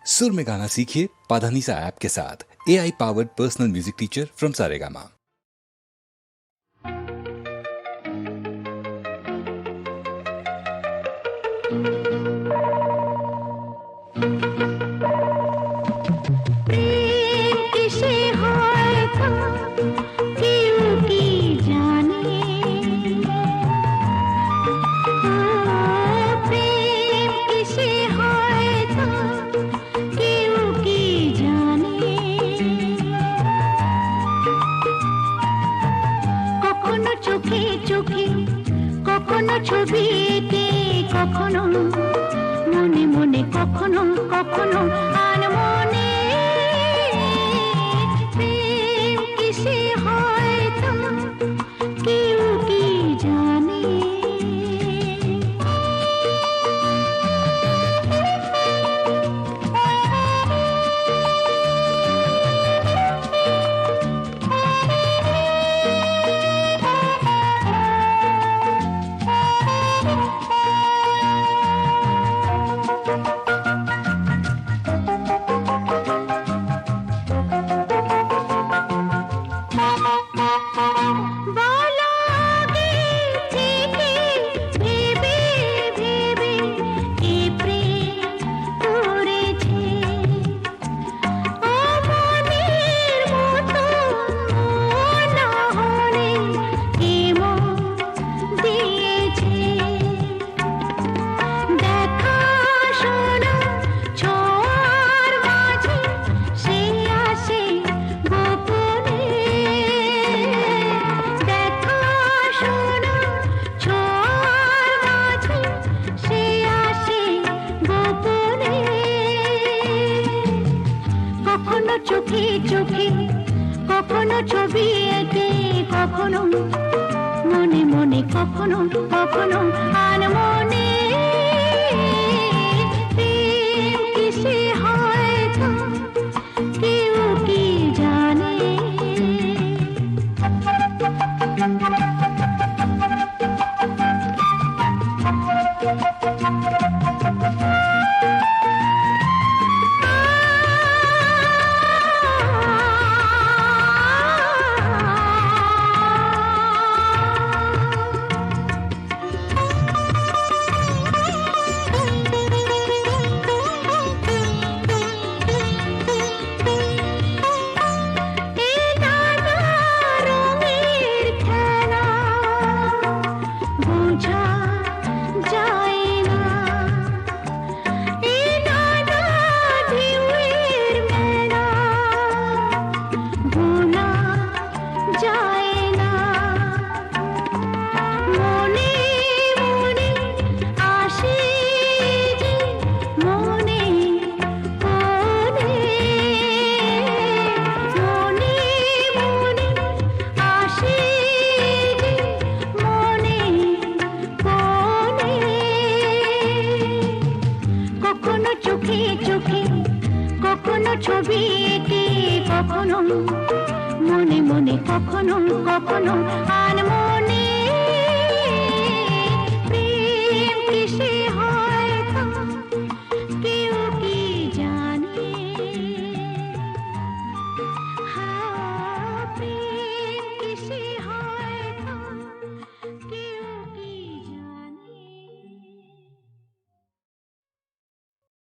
सुर में गाना सीखिए पाधानीसा ऐप के साथ। AI powered personal music teacher from Saregama. ছবি এঁকে কখনো মনে মনে কখনো কখনো আনমনে প্রেম কিসে হয় তা কেউ কি জানে। চোখে চোখে কখনো ছবি এঁকে কখনো মনে মনে কখনো কখনো আনমনে প্রেম কিসে হয় তা কেউ কি জানে। ছবি এঁকে কখনো মনে মনে কখনো কখনো আনমনে